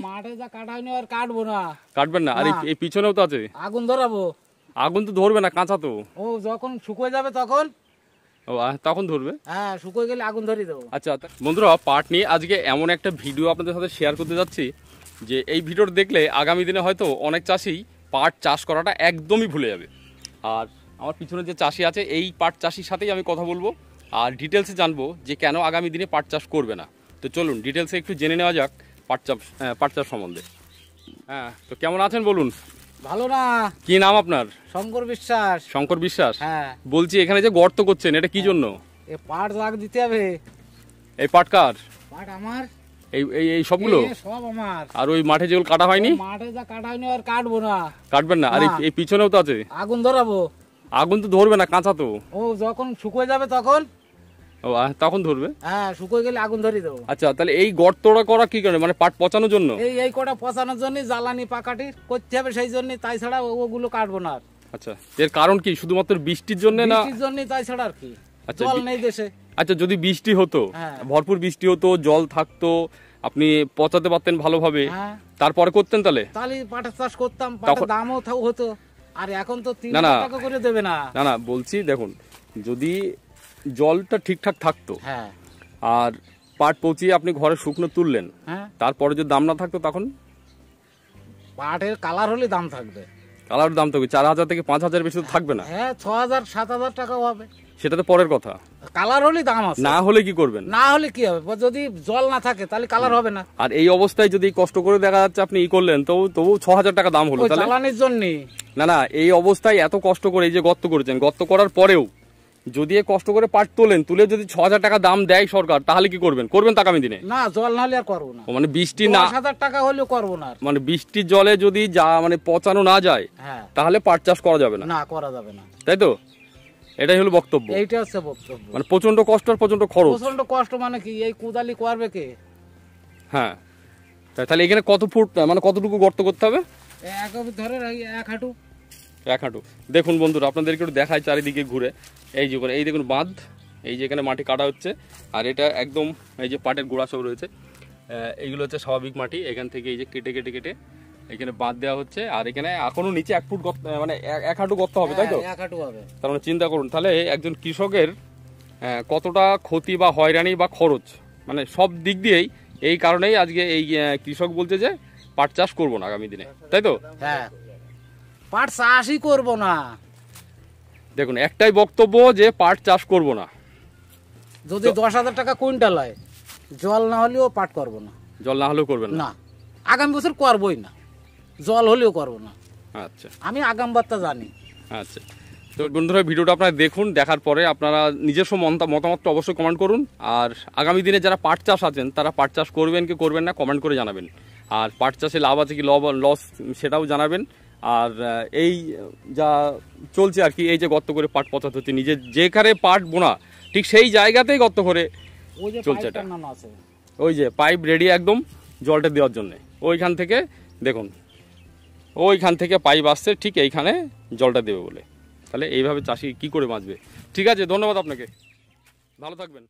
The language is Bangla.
মাঠে যা কাটা হয়নি আর কাটবো না। কাটবেন না? আর এই পিছনেও তো আছে। আগুন ধরাবো। আগুন তো ধরবে না, কাঁচা তো। ও যখন শুকিয়ে যাবে তখন। ও তখন ধরবে? হ্যাঁ, শুকিয়ে গেলে আগুন ধরিয়ে দেবো। আচ্ছা বন্ধুরা, পাট নিয়ে আজকে এমন একটা ভিডিও আপনাদের সাথে শেয়ার করতে যাচ্ছি যে এই ভিডিওটা দেখলে আগামী দিনে হয়তো অনেক চাষি পাট চাষ করাটা একদমই ভুলে যাবে। আর আমার পিছনে যে চাষি আছে এই পাট চাষির সাথেই আমি কথা বলবো আর ডিটেলসে জানবো যে কেন আগামী দিনে পাট চাষ করবে না। তো চলুন ডিটেলসে একটু জেনে নেওয়া যাক পাট চাষ সম্বন্ধে। হ্যাঁ, তো কেমন আছেন বলুন? ভালো না। কি নাম আপনার? শঙ্কর বিশ্বাস। শঙ্কর বিশ্বাস? হ্যাঁ। বলছি এখানে যে গর্ত করছেন এটা কি জন্য? এ পাট লাগ দিতে হবে। এই পাট কার? পাট আমার। এই এই সবগুলো সব আমার। আর ওই মাঠে যেগুলো কাটা হয়নি? মাঠে যা কাটা হয়নি আর কাটবো না। কাটবেন না? আর এই পিছনেও তো আছে। আগুন ধরাবো। আগুন তো ধরবে না, কাঁচা তো। ও যখন শুকিয়ে যাবে তখন। ও তখন ধরবে? হ্যাঁ, শুকিয়ে গেলে আগুন ধরিয়ে দেবো। আচ্ছা, তাহলে এই গর্তটা করা কি করে? মানে পাট পচানোর জন্য? এই কটা পচানোর জন্য জ্বালানি পাকাটি করতে হবে, সেই জন্য। তাই ছাড়া ওগুলো কাটবো না। আচ্ছা, এর কারণ কি? শুধুমাত্র বৃষ্টির জন্য না? বৃষ্টির জন্য, তাই ছাড়া আর কি। জল নেই দেশে। আচ্ছা, যদি বৃষ্টি হতো, ভরপুর বৃষ্টি হতো, জল থাকতো, আপনি পচাতে পারতেন ভালোভাবে, তারপরে করতেন তাহলে পাটের চাষ করতাম, পাটের দামও হতো। আর এখন তো 3 টাকা করে দেবে না। না না, বলছি দেখুন, যদি জলটা ঠিকঠাক থাকতো আর পাট পচিয়ে আপনি ঘরে শুকনো তুললেন, তারপরে যদি দাম না থাকতো তখন? পাটের কালার হলে দাম থাকবে। কালার দাম থাকবে 4000 থেকে 5000, বেশি তো থাকবে না। হ্যাঁ, 6000 7000 টাকাও হবে। সেটা তো পরের কথা। কালার হলে দাম আছে। না হলে কি করবেন? না হলে কি হবে? যদি জল না থাকে তাহলে কালার হবে না। আর এই অবস্থায় যদি কষ্ট করে দেখা যাচ্ছে আপনি করলেন, তবু 6000 টাকা দাম হলো তাহলে জ্বালানির জন্য। না না, এই অবস্থায় এত কষ্ট করে এই যে গর্ত করেছেন, গর্ত করার পরেও যদি কষ্ট করে পাট তুলে যদি 6000 টাকা দাম দেয় সরকার, তাহলে কি করবেন? করবেন তো আগামী দিনে? না, জল না হলে আর করবো না। মানে বৃষ্টি না, 10,000 টাকা হলেও করবো না। মানে বৃষ্টির জলে যদি মানে পচানো না যায়, তাহলে পাট চাষ করা যাবে না। না, করা যাবে না। তাই তো? এটাই হলো বক্তব্য। এইটা হচ্ছে বক্তব্য। মানে প্রচন্ড কষ্ট আর প্রচন্ড খরচ। প্রচন্ড কষ্ট মানে কি? এই কুদালি করবে কে? হ্যাঁ, তাহলে এখানে কত ফুট, মানে কতটুকু গর্ত করতে হবে? ধরে 1 হাঁটু। 1 হাঁটু। দেখুন বন্ধুরা, আপনাদেরকে একটু দেখায় চারিদিকে ঘুরে। এই যে এই দেখুন বাঁধ, এই যে এখানে মাটি কাটা হচ্ছে, আর এটা একদম এই যে পাটের গোড়া সব রয়েছে, এইগুলো হচ্ছে স্বাভাবিক মাটি। এখান থেকে এই যে কেটে কেটে কেটে এখানে বাঁধ দেওয়া হচ্ছে। আর এখানে এখনো নিচে 1 ফুট গর্ত, মানে 1 হাঁটু গর্ত হবে, তাই তো? 1 হাঁটু হবে। তার মানে চিন্তা করুন তাহলে একজন কৃষকের কতটা ক্ষতি বা হয়রানি বা খরচ, মানে সব দিক দিয়েই। এই কারণেই আজকে এই কৃষক বলছে যে পাট চাষ করবো না আগামী দিনে, তাই তো? হ্যাঁ, পাট চাষই করবো না। দেখুন, একটাই বক্তব্য যে পাট চাষ করবো না। যদি 10,000 টাকা কুইন্টাল হয়, জল না হলেও পাট করবো না। জল না হলেও করবেন না? আগামী বছর করবোই না, জল হলেও করবো না। আচ্ছা, আমি আগাম বার্তা জানি। আচ্ছা, তো বন্ধুরা ভিডিওটা আপনারা দেখুন, দেখার পরে আপনারা নিজস্ব মতামতটা অবশ্যই কমেন্ট করুন। আর আগামী দিনে যারা পাট চাষ আছেন তারা পাট চাষ করবেন কি করবেন না কমেন্ট করে জানাবেন। আর পাট চাষে লাভ আছে কি লস সেটাও জানাবেন। আর এই যা চলছে আর কি, এই যে গর্ত করে পাট পচাতে হচ্ছে, নিজের যেখানে পাট বোনা ঠিক সেই জায়গাতেই গর্ত করে চলছে এটা। ওই যে পাইপ রেডি একদম জলটা দেওয়ার জন্য, ওইখান থেকে দেখুন, ওইখান থেকে পাইপ আসছে ঠিক এইখানে জলটা দেবে বলে। তাহলে এইভাবে চাষি কি করে বাঁচবে? ঠিক আছে, ধন্যবাদ আপনাকে, ভালো থাকবেন।